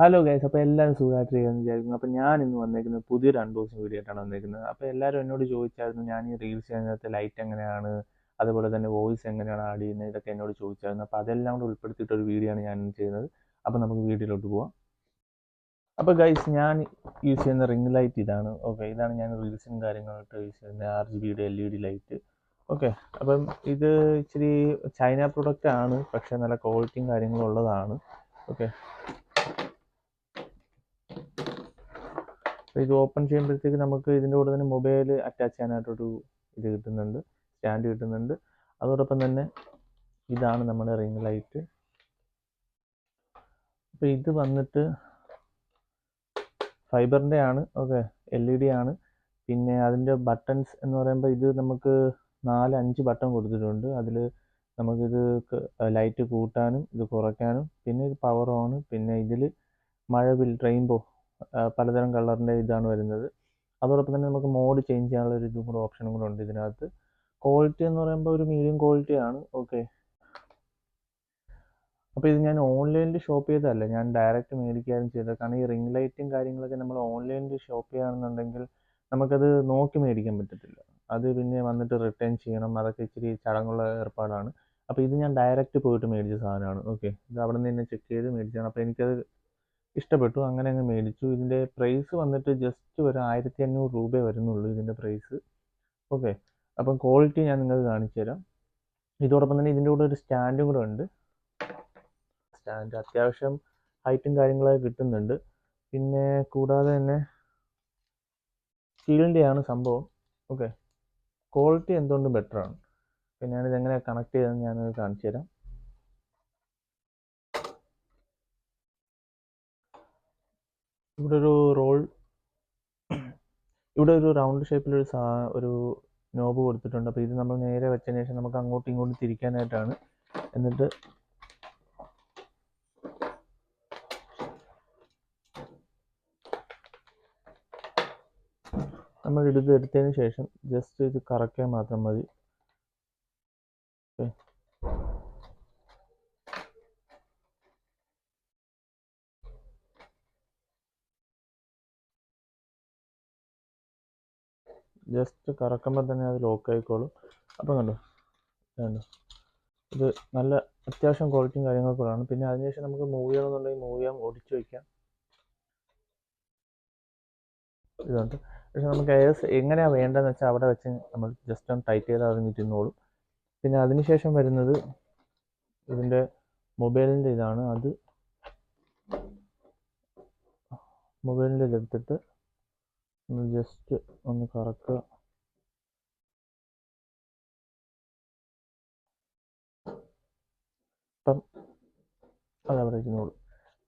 Hello guys, അപ്പോൾ എല്ലാവരും സുഖമായിട്ടിരിക്കുകയെന്ന് വിചാരിക്കുന്നു. അപ്പോൾ ഞാൻ ഇന്ന് വന്നേക്കുന്നത് പുതിയൊരു അൺബോക്സിംഗ് വീഡിയോ ആയിട്ടാണ് വന്നേക്കുന്നത്. അപ്പോൾ എല്ലാവരും എന്നോട് ചോദിച്ചായിരുന്നു ഞാൻ ഈ റീൽസ് ചെയ്യുന്നതിനകത്ത് ലൈറ്റ് എങ്ങനെയാണ്, അതുപോലെ തന്നെ വോയിസ് എങ്ങനെയാണ് ആഡ് ചെയ്യുന്നത്, ഇതൊക്കെ എന്നോട് ചോദിച്ചായിരുന്നു. അപ്പോൾ അതെല്ലാം കൂടെ ഉൾപ്പെടുത്തിയിട്ടൊരു വീഡിയോ ആണ് ഞാൻ ചെയ്യുന്നത്. അപ്പോൾ നമുക്ക് വീഡിയോയിലോട്ട് പോവാം. അപ്പോൾ ഗൈസ്, ഞാൻ യൂസ് ചെയ്യുന്ന റിംഗ് ലൈറ്റ് ഇതാണ്. ഓക്കെ, ഇതാണ് ഞാൻ റീൽസും കാര്യങ്ങളായിട്ട് യൂസ് ചെയ്യുന്ന RGBയുടെ LED ലൈറ്റ്. ഓക്കെ, അപ്പം ഇത് ഇച്ചിരി ചൈന പ്രൊഡക്റ്റ് ആണ്, പക്ഷേ നല്ല ക്വാളിറ്റിയും കാര്യങ്ങളും ഉള്ളതാണ്. ഓക്കെ, ഇത് ഓപ്പൺ ചെയ്യുമ്പോഴത്തേക്ക് നമുക്ക് ഇതിൻ്റെ കൂടെ തന്നെ മൊബൈൽ അറ്റാച്ച് ചെയ്യാനായിട്ടൊരു ഇത് കിട്ടുന്നുണ്ട്, സ്റ്റാൻഡ് കിട്ടുന്നുണ്ട്. അതോടൊപ്പം തന്നെ ഇതാണ് നമ്മുടെ റിംഗ് ലൈറ്റ്. അപ്പോൾ ഇത് വന്നിട്ട് ഫൈബറിൻ്റെ ആണ്. ഓക്കെ, LED ആണ്. പിന്നെ അതിൻ്റെ ബട്ടൺസ് എന്ന് പറയുമ്പോൾ ഇത് നമുക്ക് 4-5 ബട്ടൺ കൊടുത്തിട്ടുണ്ട്. അതിൽ നമുക്കിത് ലൈറ്റ് കൂട്ടാനും ഇത് കുറയ്ക്കാനും, പിന്നെ ഇത് പവർ ഓൺ, പിന്നെ ഇതിൽ മഴവിൽ റെയിൻബോ പലതരം കളറിൻ്റെ ഇതാണ് വരുന്നത്. അതോടൊപ്പം തന്നെ നമുക്ക് മോഡ് ചേഞ്ച് ചെയ്യാനുള്ള ഒരു ഇതും കൂടെ ഓപ്ഷനും കൂടെ ഉണ്ട് ഇതിനകത്ത്. ക്വാളിറ്റി എന്ന് പറയുമ്പോൾ ഒരു മീഡിയം ക്വാളിറ്റി ആണ്. ഓക്കെ, അപ്പോൾ ഇത് ഞാൻ ഓൺലൈനിൽ ഷോപ്പ് ചെയ്തതല്ല, ഞാൻ ഡയറക്റ്റ് മേടിക്കുകയായിരുന്നു ചെയ്തത്. കാരണം ഈ റിംഗ് ലൈറ്റും കാര്യങ്ങളൊക്കെ നമ്മൾ ഓൺലൈനിൽ ഷോപ്പ് ചെയ്യുകയാണെന്നുണ്ടെങ്കിൽ നമുക്കത് നോക്കി മേടിക്കാൻ പറ്റത്തില്ല. അത് പിന്നെ വന്നിട്ട് റിട്ടേൺ ചെയ്യണം, അതൊക്കെ ഇച്ചിരി ചടങ്ങുള്ള ഏർപ്പാടാണ്. അപ്പോൾ ഇത് ഞാൻ ഡയറക്റ്റ് പോയിട്ട് മേടിച്ച സാധനമാണ്. ഓക്കെ, ഇത് അവിടെ നിന്ന് തന്നെ ചെക്ക് ചെയ്ത് മേടിച്ചതാണ്. അപ്പോൾ എനിക്കത് ഇഷ്ടപ്പെട്ടു, അങ്ങനെ അങ്ങ് മേടിച്ചു. ഇതിൻ്റെ പ്രൈസ് വന്നിട്ട് ജസ്റ്റ് ഒരു 1500 രൂപയെ വരുന്നുള്ളൂ ഇതിൻ്റെ പ്രൈസ്. ഓക്കെ, അപ്പം ക്വാളിറ്റി ഞാൻ നിങ്ങൾക്ക് കാണിച്ചു തരാം. ഇതോടൊപ്പം തന്നെ ഇതിൻ്റെ കൂടെ ഒരു സ്റ്റാൻഡും കൂടെ ഉണ്ട്. സ്റ്റാൻഡ് അത്യാവശ്യം ഹൈറ്റും കാര്യങ്ങളൊക്കെ കിട്ടുന്നുണ്ട്. പിന്നെ കൂടാതെ തന്നെ സ്റ്റീലിൻ്റെയാണ് സംഭവം. ഓക്കെ, ക്വാളിറ്റി എന്തുകൊണ്ടും ബെറ്ററാണ്. പിന്നെ ഞാനിത് എങ്ങനെ കണക്ട് ചെയ്തതെന്ന് ഞാനത് കാണിച്ചു തരാം. ഇവിടെ ഒരു റൗണ്ട് ഷേപ്പിലൊരു ഒരു നോബ് കൊടുത്തിട്ടുണ്ട്. അപ്പോൾ ഇത് നമ്മൾ നേരെ വെച്ചതിന് ശേഷം നമുക്ക് അങ്ങോട്ടും ഇങ്ങോട്ടും തിരിക്കാനായിട്ടാണ്. എന്നിട്ട് നമ്മൾ എടുത്തതിന് ശേഷം ജസ്റ്റ് ഇത് കറക്കാൻ മാത്രം മതി. ഓക്കെ, ജസ്റ്റ് കറക്കുമ്പോൾ തന്നെ അത് ലോക്ക് ആയിക്കോളും. അപ്പം കണ്ടോ, ഇത് നല്ല അത്യാവശ്യം ക്വാളിറ്റിയും കാര്യങ്ങളൊക്കെയാണ്. പിന്നെ അതിനുശേഷം നമുക്ക് മൂവ് ചെയ്യണമെന്നുണ്ടെങ്കിൽ മൂവ് ചെയ്യാം, ഒടിച്ചു വയ്ക്കാം. ഇതുണ്ട്. പക്ഷെ നമുക്ക് എങ്ങനെയാണ് വേണ്ടതെന്ന് വെച്ചാൽ അവിടെ വെച്ച് നമ്മൾ ജസ്റ്റ് ഒന്ന് ടൈറ്റ് ചെയ്താൽ അതിന് ഇരുന്നോളും. പിന്നെ അതിനുശേഷം വരുന്നത് ഇതിൻ്റെ മൊബൈലിൻ്റെ ഇതാണ്. അത് മൊബൈലിൻ്റെ ഇതെടുത്തിട്ട് ഒന്ന് ജസ്റ്റ് ഒന്ന് കറക്കുക. അപ്പം അതവിടെ ഇരുന്നോളും.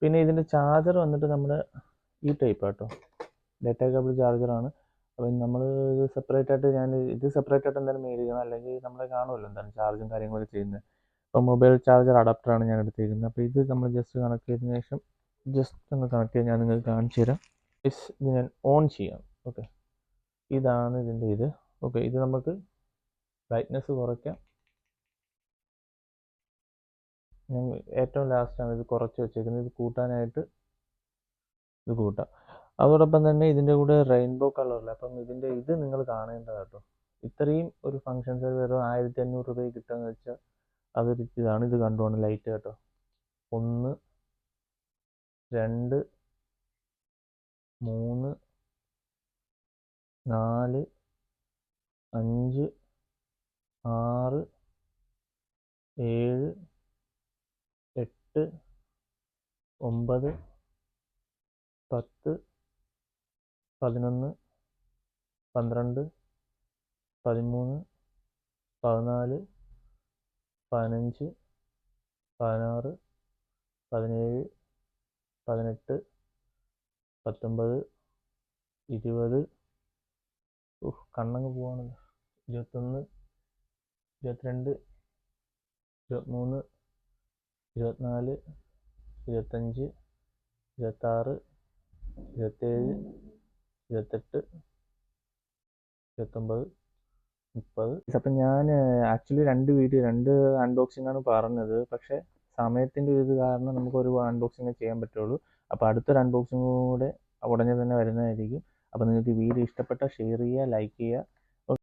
പിന്നെ ഇതിൻ്റെ ചാർജർ വന്നിട്ട് നമ്മുടെ ഈ ടൈപ്പ് കേട്ടോ, ഡാറ്റ കേബിൾ ചാർജറാണ്. അപ്പം നമ്മൾ ഇത് സെപ്പറേറ്റ് ആയിട്ട് എന്തായാലും മേടിക്കണം, അല്ലെങ്കിൽ നമ്മൾ കാണുമല്ലോ എന്താണ് ചാർജും കാര്യങ്ങളൊക്കെ ചെയ്യുന്നത്. അപ്പോൾ മൊബൈൽ ചാർജർ അഡാപ്റ്ററാണ് ഞാൻ എടുത്തിരിക്കുന്നത്. അപ്പോൾ ഇത് നമ്മൾ ജസ്റ്റ് കണക്ട് ചെയ്തതിന് ശേഷം ജസ്റ്റ് ഒന്ന് കണക്ട് ചെയ്യാൻ ഞാൻ നിങ്ങൾക്ക് കാണിച്ചു തരാം. ഇത് ഞാൻ ഓൺ ചെയ്യാം. ഓക്കെ, ഇതാണ് ഇതിൻ്റെ ഇത്. ഓക്കെ, ഇത് നമുക്ക് ബ്രൈറ്റ്നെസ് കുറയ്ക്കാം. ഞാൻ ഏറ്റവും ലാസ്റ്റാണ് ഇത് കുറച്ച് വെച്ചേക്കുന്നത്. ഇത് കൂട്ടാനായിട്ട് ഇത് കൂട്ടാം. അതോടൊപ്പം തന്നെ ഇതിൻ്റെ കൂടെ റെയിൻബോ കളറിൽ, അപ്പം ഇതിൻ്റെ ഇത് നിങ്ങൾ കാണേണ്ടത് കേട്ടോ. ഇത്രയും ഒരു ഫങ്ഷൻസ് വെറും 1500 രൂപയ്ക്ക് കിട്ടുകയെന്ന് വെച്ചാൽ അതൊരു ഇതാണ്. ഇത് കണ്ടുപോകണം ലൈറ്റ് കേട്ടോ. 1, 2, 3, 4, 5, 6, 7, 8, 9, 10, 11, 12, 13, 14, 15, 16, 17, 18, 19, 20, കണ്ണങ്ങ് പോവാണല്ലോ, 21, 22, 23, 24, 25, 26, 27, 28, 29, 30. അപ്പം ഞാൻ ആക്ച്വലി രണ്ട് അൺബോക്സിംഗ് ആണ് പറഞ്ഞത്. പക്ഷേ സമയത്തിൻ്റെ ഒരു ഇത് കാരണം നമുക്കൊരു അൺബോക്സിംഗ് ചെയ്യാൻ പറ്റുള്ളൂ. അപ്പോൾ അടുത്തൊരു അൺബോക്സിംഗ് കൂടെ ഉടനെ തന്നെ വരുന്നതായിരിക്കും. അപ്പോൾ നിങ്ങൾക്ക് ഈ വീഡിയോ ഇഷ്ടപ്പെട്ടാൽ ഷെയർ ചെയ്യുക, ലൈക്ക് ചെയ്യുക,